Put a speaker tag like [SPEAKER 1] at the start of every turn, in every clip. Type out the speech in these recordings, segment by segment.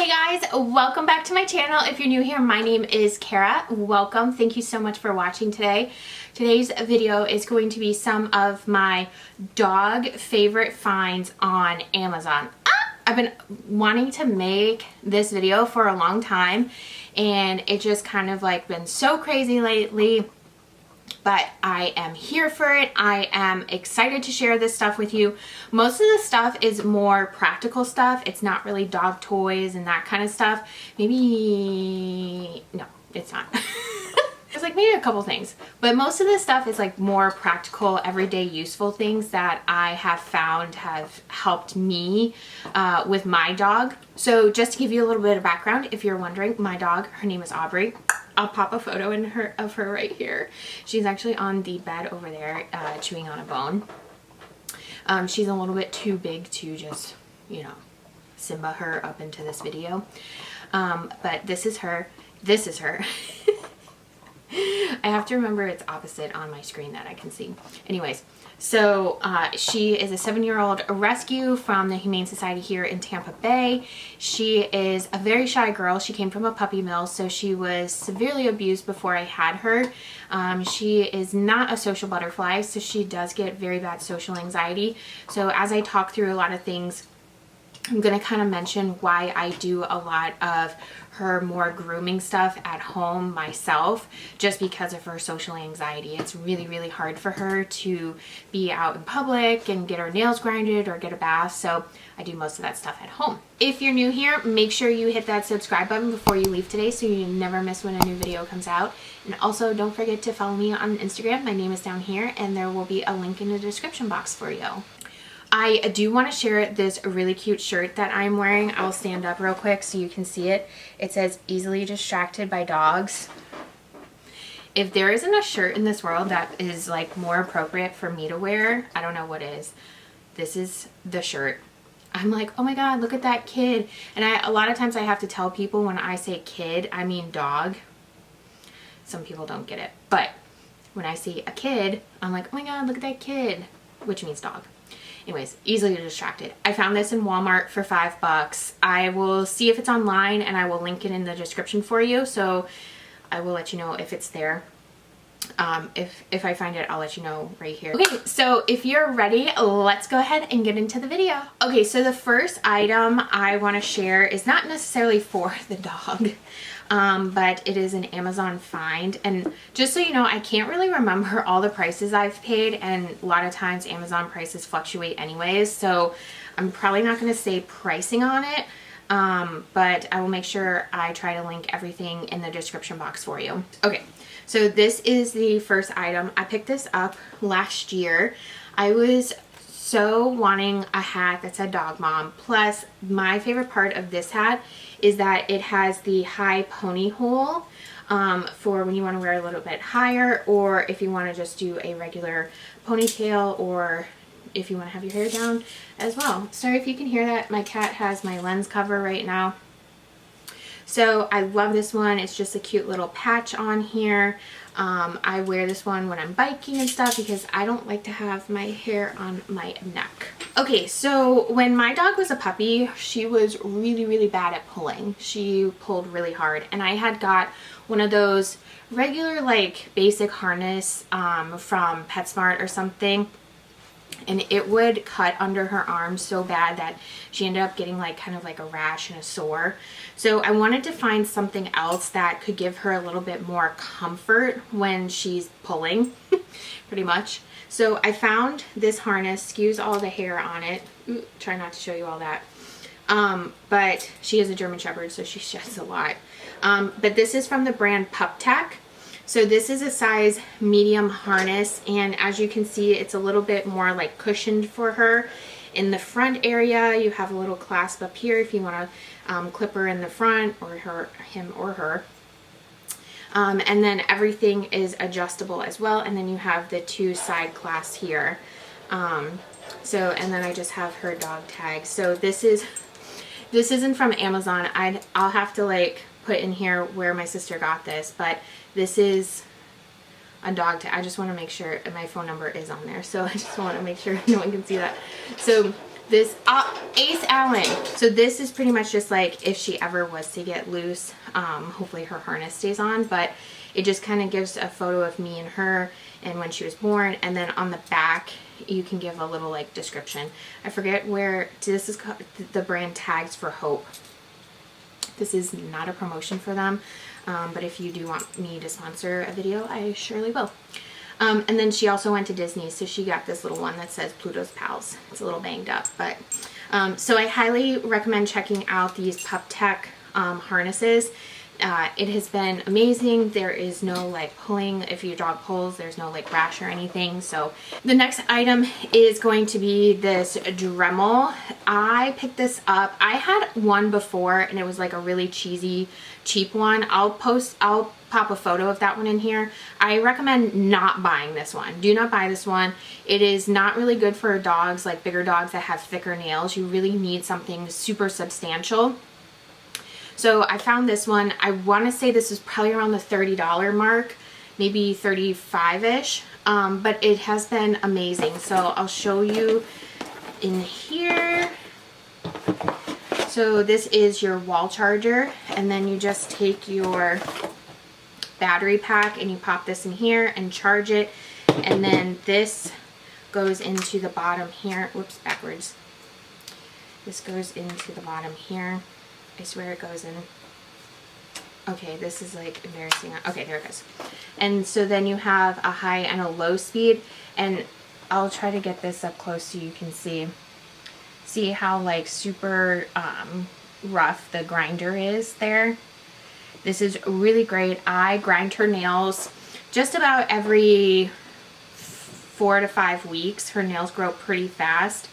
[SPEAKER 1] Hey guys, welcome back to my channel. If you're new here, my name is Kara. Welcome. Thank you so much for watching today. Today's video is going to be some of my dog favorite finds on Amazon. I've been wanting to make this video for a long time and it just kind of like been so crazy lately. But I am here for it. I am excited to share this stuff with you. Most of the stuff is more practical stuff. It's not really dog toys and that kind of stuff. Maybe, no, it's not. There's like maybe a couple things, but most of this stuff is like more practical, everyday useful things that I have found have helped me with my dog. So just to give you a little bit of background, if you're wondering, my dog, her name is Aubrey. I'll pop a photo of her right here. She's actually on the bed over there chewing on a bone. She's a little bit too big to just, you know, Simba her up into this video. But this is her. This is her. I have to remember it's opposite on my screen that I can see. Anyways, so she is a 7-year-old rescue from the Humane Society here in Tampa Bay. She is a very shy girl. She came from a puppy mill, so she was severely abused before I had her. She is not a social butterfly, so she does get very bad social anxiety. So as I talk through a lot of things, I'm going to kind of mention why I do a lot of her more grooming stuff at home myself, just because of her social anxiety. It's really, really hard for her to be out in public and get her nails grinded or get a bath, so I do most of that stuff at home. If you're new here, make sure you hit that subscribe button before you leave today so you never miss when a new video comes out. And also don't forget to follow me on Instagram. My name is down here and there will be a link in the description box for you. I do want to share this really cute shirt that I'm wearing. I'll stand up real quick so you can see it. It says, "Easily distracted by dogs." If there isn't a shirt in this world that is like more appropriate for me to wear, I don't know what is. This is the shirt. I'm like, oh my god, look at that kid. And a lot of times I have to tell people when I say kid, I mean dog. Some people don't get it. But when I see a kid, I'm like, oh my god, look at that kid, which means dog. Anyways, easily distracted. I found this in Walmart for $5. I will see if it's online and I will link it in the description for you. So I will let you know if it's there. If I find it, I'll let you know right here. Okay, so if you're ready, let's go ahead and get into the video. Okay, so the first item I want to share is not necessarily for the dog, but it is an Amazon find. And just so you know, I can't really remember all the prices I've paid, and a lot of times Amazon prices fluctuate anyways, so I'm probably not going to say pricing on it, but I will make sure I try to link everything in the description box for you. Okay. So this is the first item. I picked this up last year. I was so wanting a hat that said Dog Mom. Plus, my favorite part of this hat is that it has the high pony hole for when you want to wear a little bit higher, or if you want to just do a regular ponytail, or if you want to have your hair down as well. Sorry if you can hear that. My cat has my lens cover right now. So I love this one. It's just a cute little patch on here. I wear this one when I'm biking and stuff because I don't like to have my hair on my neck. Okay, so when my dog was a puppy, she was really, really bad at pulling. She pulled really hard, and I had got one of those regular like basic harness from PetSmart or something. And it would cut under her arm so bad that she ended up getting like kind of like a rash and a sore. So I wanted to find something else that could give her a little bit more comfort when she's pulling, pretty much. So I found this harness, excuse all the hair on it. Ooh, try not to show you all that. But she is a German Shepherd, so she sheds a lot. But this is from the brand Pup Tack. So this is a size medium harness, and as you can see, it's a little bit more like cushioned for her. In the front area, you have a little clasp up here if you want to clip her in the front, or him or her. And then everything is adjustable as well, and then you have the 2 side clasps here. And then I just have her dog tag. So this isn't from Amazon. I'll have to like put in here where my sister got this, but this is a dog tag. I just want to make sure, and my phone number is on there, so I just want to make sure no one can see that. So This Ace Allen. So this is pretty much just like if she ever was to get loose. Hopefully her harness stays on, but it just kind of gives a photo of me and her and when she was born, and then on the back you can give a little like description. I forget where this is called, the brand Tags for Hope. This is not a promotion for them, but if you do want me to sponsor a video, I surely will. And then she also went to Disney, so she got this little one that says Pluto's Pals. It's a little banged up, but so I highly recommend checking out these PupTech harnesses. It has been amazing. There is no like pulling. If your dog pulls, there's no like rash or anything. So the next item is going to be this Dremel. I picked this up. I had one before and it was like a really cheesy, cheap one. I'll pop a photo of that one in here. I recommend not buying this one. Do not buy this one. It is not really good for dogs, like bigger dogs that have thicker nails. You really need something super substantial. So I found this one. I want to say this is probably around the $30 mark, maybe 35-ish, but it has been amazing. So I'll show you in here. So this is your wall charger, and then you just take your battery pack and you pop this in here and charge it, and then this goes into the bottom here. Whoops, backwards. This goes into the bottom here. I swear it goes in. Okay, this is like embarrassing. Okay, there it goes. And so then you have a high and a low speed, and I'll try to get this up close so you can see how like super rough the grinder is there. This is really great. I grind her nails just about every 4 to 5 weeks. Her nails grow pretty fast.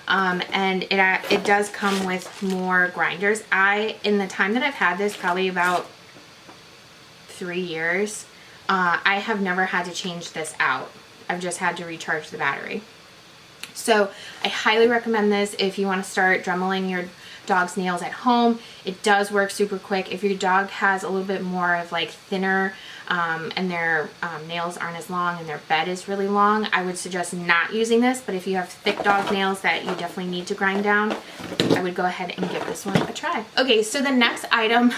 [SPEAKER 1] And it does come with more grinders. In the time that I've had this, probably about 3 years, I have never had to change this out. I've just had to recharge the battery. So I highly recommend this if you want to start dremeling your dog's nails at home. It does work super quick. If your dog has a little bit more of like thinner and their nails aren't as long and their bed is really long, I would suggest not using this. But if you have thick dog nails that you definitely need to grind down, I would go ahead and give this one a try. Okay, so the next item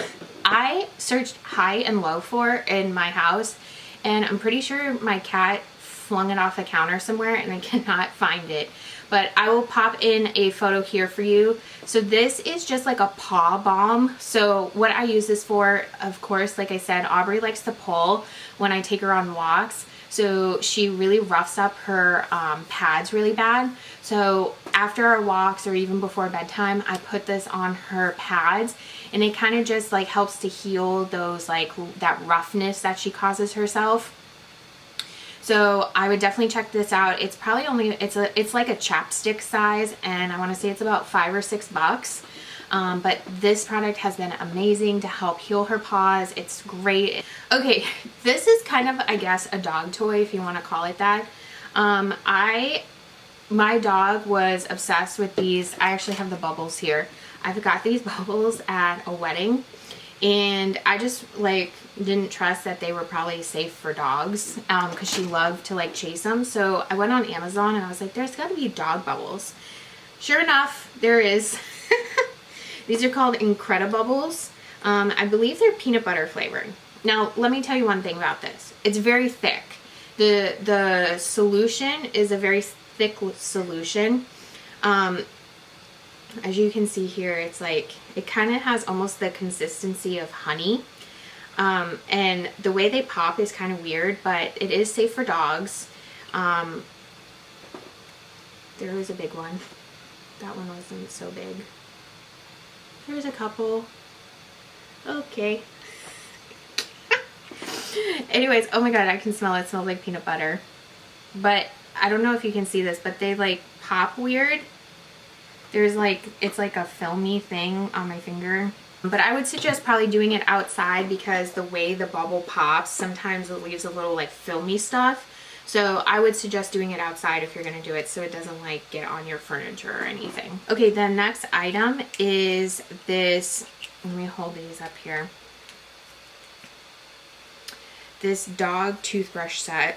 [SPEAKER 1] I searched high and low for in my house, and I'm pretty sure my cat flung it off a counter somewhere and I cannot find it. But I will pop in a photo here for you. So this is just like a paw balm. So what I use this for, of course, like I said, Aubrey likes to pull when I take her on walks. So she really roughs up her pads really bad. So after our walks or even before bedtime, I put this on her pads, and it kind of just like helps to heal those like that roughness that she causes herself. So I would definitely check this out. It's probably only, it's like a chapstick size, and I want to say it's about $5 or $6. But this product has been amazing to help heal her paws. It's great. Okay, this is kind of, I guess, a dog toy, if you want to call it that. My dog was obsessed with these. I actually have the bubbles here. I've got these bubbles at a wedding, and I just like didn't trust that they were probably safe for dogs because she loved to like chase them. So I went on Amazon and I was like, there's got to be dog bubbles. Sure enough, there is. These are called Incredibubbles. I believe they're peanut butter flavored. Now, let me tell you one thing about this. It's very thick. The solution is a very thick solution. As you can see here, it's like, it kind of has almost the consistency of honey. And the way they pop is kind of weird, but it is safe for dogs. There was a big one. That one wasn't so big. There's a couple. Okay. Anyways, oh my god, I can smell it. It smells like peanut butter. But I don't know if you can see this, but they like pop weird. There's like, it's like a filmy thing on my finger. But I would suggest probably doing it outside because the way the bubble pops, sometimes it leaves a little like filmy stuff. So I would suggest doing it outside if you're going to do it so it doesn't like get on your furniture or anything. Okay, the next item is this, let me hold these up here. This dog toothbrush set.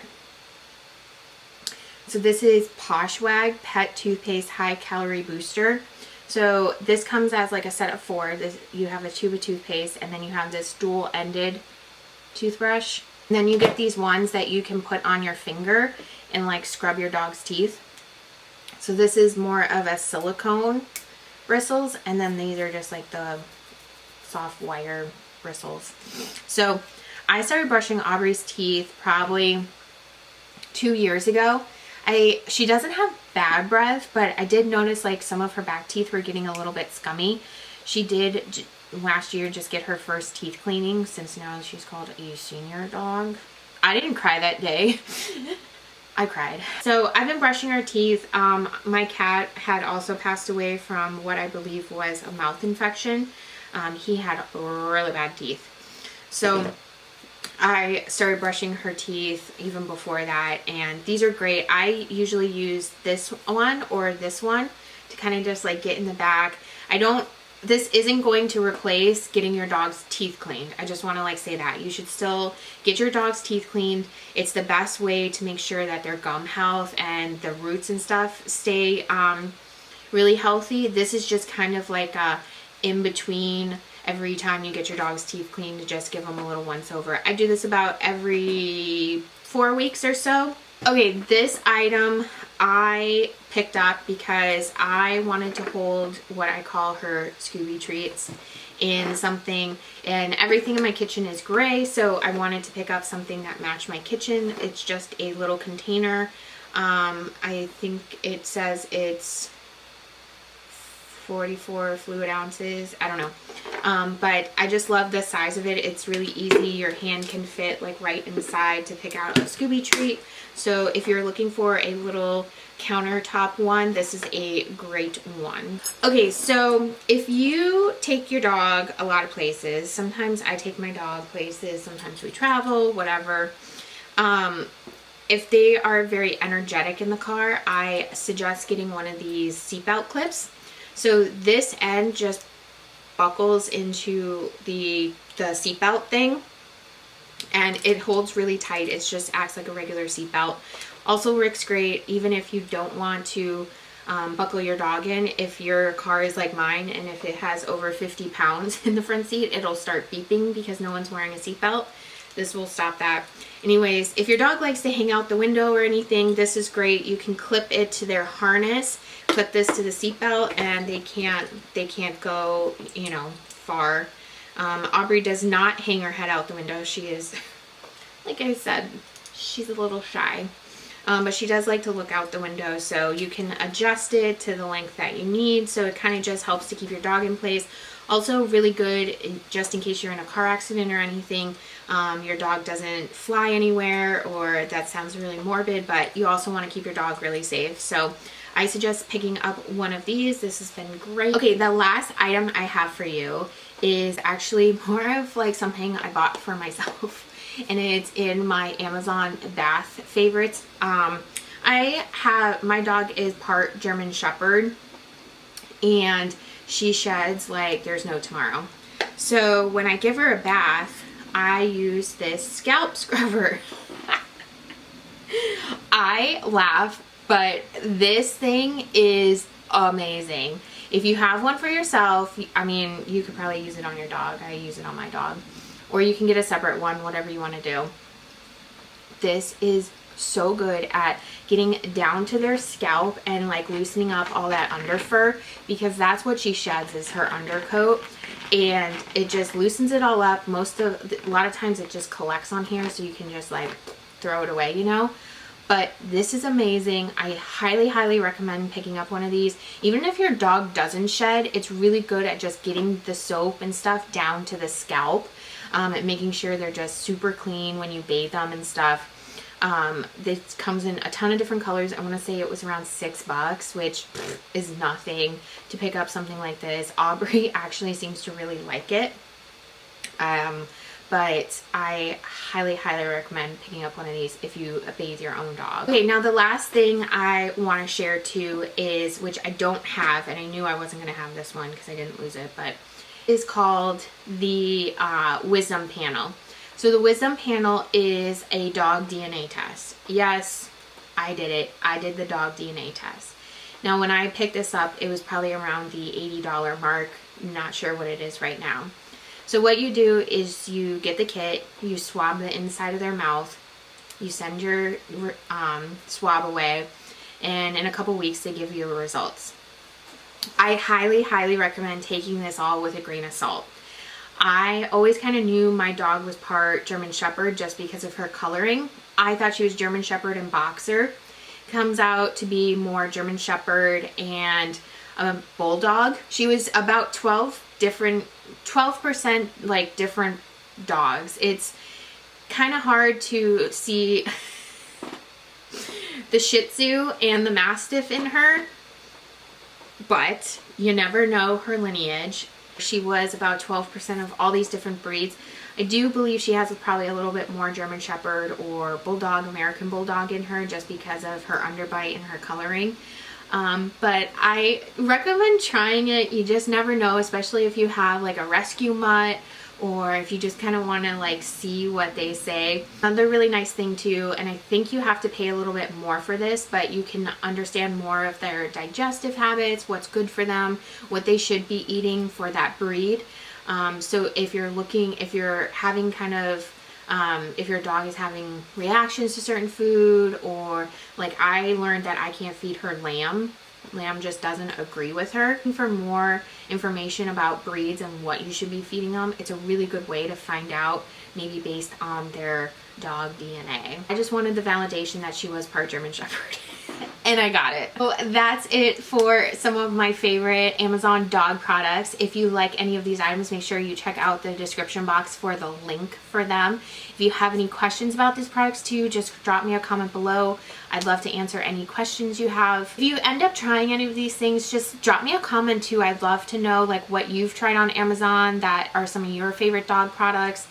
[SPEAKER 1] So this is Poshwag Pet Toothpaste High Calorie Booster. So this comes as like a set of 4. You have a tube of toothpaste, and then you have this dual-ended toothbrush. And then you get these ones that you can put on your finger and like scrub your dog's teeth. So this is more of a silicone bristles, and then these are just like the soft wire bristles. So I started brushing Aubrey's teeth probably 2 years ago. She doesn't have bad breath, but I did notice like some of her back teeth were getting a little bit scummy. She did last year just get her first teeth cleaning, since now she's called a senior dog. I didn't cry that day. I cried. So I've been brushing her teeth. My cat had also passed away from what I believe was a mouth infection. He had really bad teeth. So I started brushing her teeth even before that, and these are great. I usually use this one or this one to kind of just like get in the back. This isn't going to replace getting your dog's teeth cleaned. I just want to like say that. You should still get your dog's teeth cleaned. It's the best way to make sure that their gum health and the roots and stuff stay really healthy. This is just kind of like a in between. Every time you get your dog's teeth cleaned, to just give them a little once over. I do this about every 4 weeks or so. Okay, this item I picked up because I wanted to hold what I call her Scooby treats in something, and everything in my kitchen is gray, so I wanted to pick up something that matched my kitchen. It's just a little container. I think it says it's 44 fluid ounces. I don't know. But I just love the size of it. It's really easy. Your hand can fit like right inside to pick out a Scooby treat. So if you're looking for a little countertop one, this is a great one. Okay, so if you take your dog a lot of places, sometimes I take my dog places, sometimes we travel, whatever. If they are very energetic in the car, I suggest getting one of these seatbelt clips. So this end just buckles into the seatbelt thing, and it holds really tight. It just acts like a regular seatbelt. Also works great even if you don't want to buckle your dog in. If your car is like mine and if it has over 50 pounds in the front seat, it'll start beeping because no one's wearing a seatbelt. This will stop that. Anyways, if your dog likes to hang out the window or anything, this is great. You can clip it to their harness, put this to the seatbelt, and they can't go, you know, far. Aubrey does not hang her head out the window. She is, like I said, she's a little shy. But she does like to look out the window, so you can adjust it to the length that you need. So it kind of just helps to keep your dog in place. Also really good just in case you're in a car accident or anything, your dog doesn't fly anywhere, or that sounds really morbid, but you also want to keep your dog really safe. So I suggest picking up one of these. This has been great. Okay, the last item I have for you is actually more of like something I bought for myself, and it's in my Amazon bath favorites. My dog is part German Shepherd, and she sheds like there's no tomorrow. So when I give her a bath, I use this scalp scrubber. I laugh, but this thing is amazing. If you have one for yourself, I mean, you could probably use it on your dog. I use it on my dog. Or you can get a separate one, whatever you want to do. This is so good at getting down to their scalp and like loosening up all that under fur, because that's what she sheds, is her undercoat, and it just loosens it all up. A lot of times it just collects on here, so you can just like throw it away, you know. But this is amazing. I highly recommend picking up one of these. Even if your dog doesn't shed, it's really good at just getting the soap and stuff down to the scalp, and making sure they're just super clean when you bathe them and stuff. This comes in a ton of different colors. I want to say it was around $6, which is nothing to pick up something like this. Aubrey actually seems to really like it. But I highly recommend picking up one of these if you bathe your own dog. Okay, now the last thing I want to share too is, which I don't have, and I knew I wasn't going to have this one because I didn't lose it, but is called the Wisdom Panel. So the Wisdom Panel is a dog DNA test. Yes, I did it. I did the dog DNA test. Now when I picked this up, it was probably around the $80 mark. Not sure what it is right now. So what you do is you get the kit, you swab the inside of their mouth, you send your swab away, and in a couple weeks they give you the results. I highly, highly recommend taking this all with a grain of salt. I always kind of knew my dog was part German Shepherd just because of her coloring. I thought she was German Shepherd and Boxer. Comes out to be more German Shepherd and a Bulldog. She was about 12% like different dogs. It's kind of hard to see the Shih Tzu and the Mastiff in her, but you never know her lineage. She was about 12% of all these different breeds. I do believe she has probably a little bit more German Shepherd or Bulldog, American Bulldog in her just because of her underbite and her coloring. But I recommend trying it. You just never know, especially if you have like a rescue mutt or if you just kind of want to like see what they say. Another really nice thing too, and I think you have to pay a little bit more for this, but you can understand more of their digestive habits, what's good for them, what they should be eating for that breed. So if you're having kind of if your dog is having reactions to certain food, or like I learned that I can't feed her lamb. Lamb just doesn't agree with her. For more information about breeds and what you should be feeding them, it's a really good way to find out, maybe based on their dog DNA. I just wanted the validation that she was part German Shepherd. And I got it. So that's it for some of my favorite Amazon dog products. If you like any of these items, make sure you check out the description box for the link for them. If you have any questions about these products too, just drop me a comment below. I'd love to answer any questions you have. If you end up trying any of these things, just drop me a comment too. I'd love to know like what you've tried on Amazon that are some of your favorite dog products.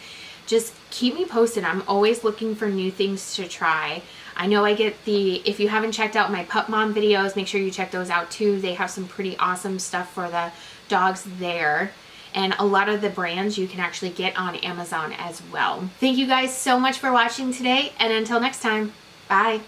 [SPEAKER 1] Just keep me posted. I'm always looking for new things to try. I know I get if you haven't checked out my Pup Mom videos, make sure you check those out too. They have some pretty awesome stuff for the dogs there. And a lot of the brands you can actually get on Amazon as well. Thank you guys so much for watching today, and until next time, bye.